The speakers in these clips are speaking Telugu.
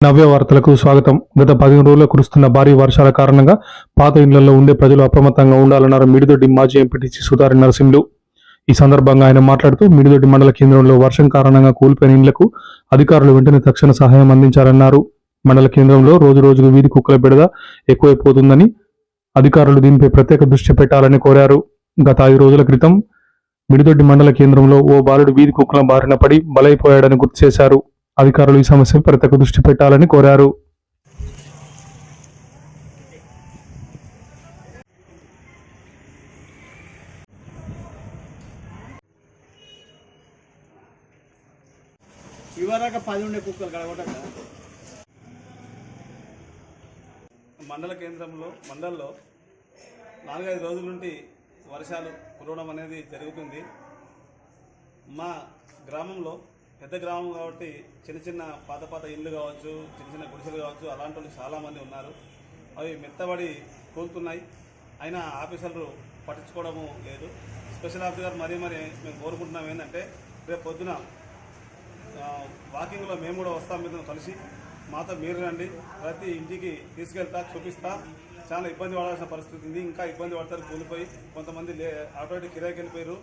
నవ్య వార్తలకు స్వాగతం. గత 15 రోజుల్లో కురుస్తున్న భారీ వర్షాల కారణంగా పాత ఇళ్లలో ఉండే ప్రజలు అప్రమత్తంగా ఉండాలన్నారు మిడిదొడ్డి మాజీ ఎంపీటీసీ సుధారి నరసింహులు. ఈ సందర్భంగా ఆయన మాట్లాడుతూ మిడిదొడ్డి మండల కేంద్రంలో వర్షం కారణంగా కూలిపోయిన ఇళ్లకు అధికారులు వెంటనే తక్షణ సహాయం అందించాలన్నారు. మండల కేంద్రంలో రోజు రోజుకు వీధి కుక్కల బెడద ఎక్కువైపోతుందని అధికారులు దీనిపై ప్రత్యేక దృష్టి పెట్టాలని కోరారు. గత 5 రోజుల క్రితం మిడిదొడ్డి మండల కేంద్రంలో ఓ బాలుడు వీధి కుక్కల బారిన పడి బలైపోయాడని గుర్తు చేశారు. అధికారులు ఈ సమస్యపై ప్రత్యేక దృష్టి పెట్టాలని కోరారు. మండల కేంద్రంలో మండల్లో 4-5 రోజుల నుండి వర్షాలు కురవడం అనేది జరుగుతుంది. మా గ్రామంలో పెద్ద గ్రామం కాబట్టి చిన్న చిన్న పాత ఇళ్ళు కావచ్చు, చిన్న గుడిసెలు కావచ్చు, అలాంటి వాళ్ళు చాలామంది ఉన్నారు. అవి మెత్తబడి కూలుతున్నాయి. అయినా ఆఫీసర్లు పట్టించుకోవడము లేదు. స్పెషల్ ఆఫీసర్ మరీ మేము కోరుకుంటున్నాం ఏంటంటే రేపు పొద్దున వాకింగ్లో మేము కూడా వస్తాం, మీద కలిసి మాతో మీరు రండి, ప్రతి ఇంటికి తీసుకెళ్తా చూపిస్తా. చాలా ఇబ్బంది పడాల్సిన పరిస్థితి ఉంది. ఇంకా ఇబ్బంది పడతారు, కూలిపోయి కొంతమంది ఆటోటి కిరాయికి వెళ్ళిపోయారు.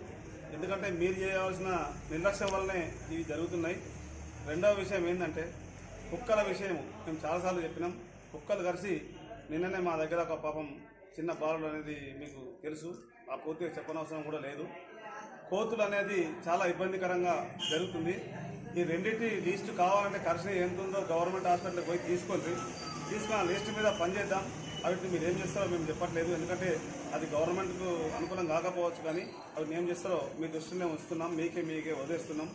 ఎందుకంటే మీరు చేయవలసిన నిర్లక్ష్యం వల్లనే ఇవి జరుగుతున్నాయి. రెండవ విషయం ఏంటంటే కుక్కల విషయం మేము చాలాసార్లు చెప్పినాం. కుక్కలు కలిసి నిన్ననే మా దగ్గర ఒక పాపం చిన్న బాలుడు అనేది మీకు తెలుసు, ఆ పూర్తిగా చెప్పనవసరం కూడా లేదు. కోతులు అనేది చాలా ఇబ్బందికరంగా జరుగుతుంది. ఈ రెండింటి లిస్టు కావాలంటే ఖర్చు ఎంత ఉందో గవర్నమెంట్ హాస్పిటల్కి పోయి తీసుకొని లిస్టు మీద పనిచేద్దాం. అవి మీరు ఏం చేస్తారో మేము చెప్పట్లేదు, ఎందుకంటే అది గవర్నమెంట్కు అనుకూలం కాకపోవచ్చు. కానీ అవి ఏం చేస్తారో మీ దృష్టినే ఉంచుతున్నాం, మీకే వదిలేస్తున్నాం.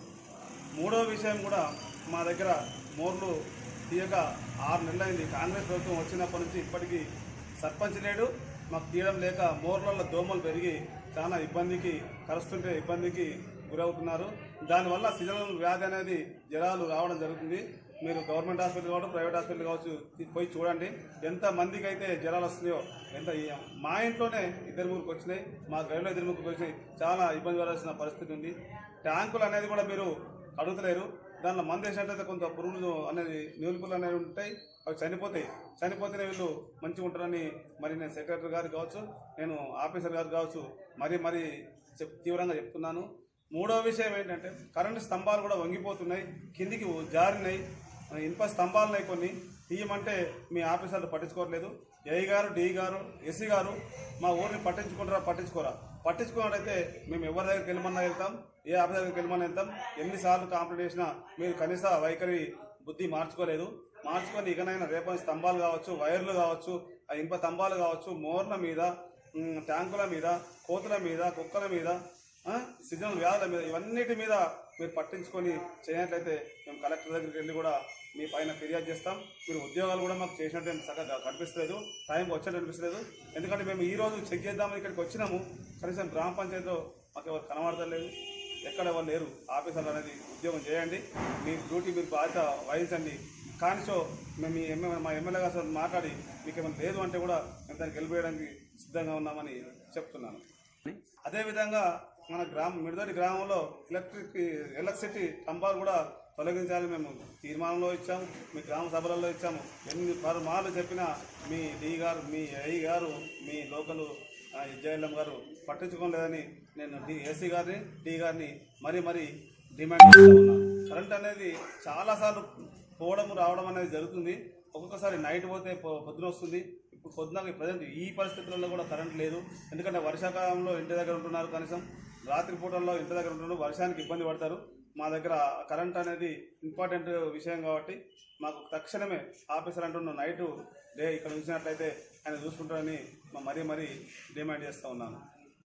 మూడో విషయం కూడా మా దగ్గర మోర్లు తీయక 6 నెలలు అయింది. కాంగ్రెస్ ప్రభుత్వం వచ్చినప్పటి నుంచి ఇప్పటికీ సర్పంచ్ లేడు, మాకు తీయడం లేక మోర్లలో దోమలు పెరిగి చాలా ఇబ్బందికి కలుస్తుంటే ఇబ్బందికి గురవుతున్నారు. దానివల్ల సీజనల్ వ్యాధి అనేది జ్వరాలు రావడం జరుగుతుంది. మీరు గవర్నమెంట్ హాస్పిటల్ కావచ్చు, ప్రైవేట్ హాస్పిటల్ కావచ్చు, పోయి చూడండి ఎంత మందికి అయితే జ్వరాలు వస్తున్నాయో. మా ఇంట్లోనే 2-3 వచ్చినాయి, మా గైడ్లో 2-3 వచ్చినాయి. చాలా ఇబ్బంది పడాల్సిన పరిస్థితి ఉంది. ట్యాంకులు అనేది కూడా మీరు అడుగుతలేరు. దానిలో మందు వేసినట్లయితే కొంత పురుగులు అనేది నీలుపులు అనేవి ఉంటాయి, అవి చనిపోతేనే వీళ్ళు మంచిగా ఉంటారని మరి నేను సెక్రటరీ గారికి కావచ్చు, నేను ఆఫీసర్ గారికి కావచ్చు మరీ తీవ్రంగా చెప్తున్నాను. మూడో విషయం ఏంటంటే కరెంటు స్తంభాలు కూడా వంగిపోతున్నాయి, కిందికి జారినాయి. ఇనుప స్తంభాలున్నాయి కొన్ని, తీయమంటే మీ ఆఫీసర్లు పట్టించుకోవట్లేదు. ఏఈ గారు, డిఈ గారు, ఎస్సీ గారు మా ఊరిని పట్టించుకున్నట్టయితే మేము ఎవరి దగ్గరికి వెళ్ళమన్నా వెళ్తాం, ఏ ఆఫీసర్ దగ్గరికి వెళ్ళమన్నా వెళ్తాం. ఎన్నిసార్లు కంప్లైంట్ చేసినా మీరు కనీస వైఖరి బుద్ధి మార్చుకొని ఇకనైనా రేపటి స్తంభాలు కావచ్చు, వైర్లు కావచ్చు, ఆ ఇనుప స్తంభాలు కావచ్చు, మోర్ల మీద, ట్యాంకుల మీద, కోతుల మీద, కుక్కల మీద, సీజనల్ వ్యాధుల మీద, ఇవన్నిటి మీద మీరు పట్టించుకొని చేయనట్లయితే మేము కలెక్టర్ దగ్గరికి వెళ్ళి కూడా మీ పైన ఫిర్యాదు చేస్తాం. మీరు ఉద్యోగాలు కూడా మాకు చేసినట్టు చక్కగా కనిపిస్తలేదు, టైంకి వచ్చినట్టు అనిపిస్తలేదు. ఎందుకంటే మేము ఈరోజు చెక్ చేద్దామని ఇక్కడికి వచ్చినాము, కనీసం గ్రామ పంచాయతీలో మాకు ఎవరు కనబడతలేదు, ఎక్కడ ఎవరు లేరు. ఆఫీసర్లు అనేది ఉద్యోగం చేయండి, మీ డ్యూటీ మీరు బాధ్యత వహించండి. కానిచో మేము మా ఎమ్మెల్యే గారు మాట్లాడి మీకు ఏమైనా లేదు అంటే కూడా మేము దానికి వెళ్ళిపోయడానికి సిద్ధంగా ఉన్నామని చెప్తున్నాను. అదేవిధంగా మన మిడిదొడ్డి గ్రామంలో ఎలక్ట్రిసిటీ స్తంభాలు కూడా తొలగించాలని మేము తీర్మానంలో ఇచ్చాము, మీ గ్రామ సభలలో ఇచ్చాము. ఎన్ని మార్లు చెప్పినా మీ డి గారు, మీ ఐ గారు, మీ లోకల్ జేఎల్ఎం గారు పట్టించుకోలేదని నేను ఏసీ గారిని, డి గారిని మరీ డిమాండ్ చేస్తూ ఉన్నాను. కరెంట్ అనేది చాలాసార్లు పోవడం రావడం అనేది జరుగుతుంది. ఒక్కొక్కసారి నైట్ పోతే పొద్దున వస్తుంది. ఇప్పుడు పొద్దున ప్రజెంట్ ఈ పరిస్థితులలో కూడా కరెంట్ లేదు, ఎందుకంటే వర్షాకాలంలో ఇంటి దగ్గర ఉంటున్నారు, కనీసం రాత్రి పూటల్లో ఇంటి దగ్గర ఉంటున్నారు, వర్షానికి ఇబ్బంది పడతారు. మా దగ్గర కరెంట్ అనేది ఇంపార్టెంట్ విషయం కాబట్టి మాకు తక్షణమే ఆఫీసర్ అంటున్న నైటు డే ఇక్కడ ఉంచినట్లయితే ఆయన చూసుకుంటారని మరీ డిమాండ్ చేస్తూ ఉన్నాను.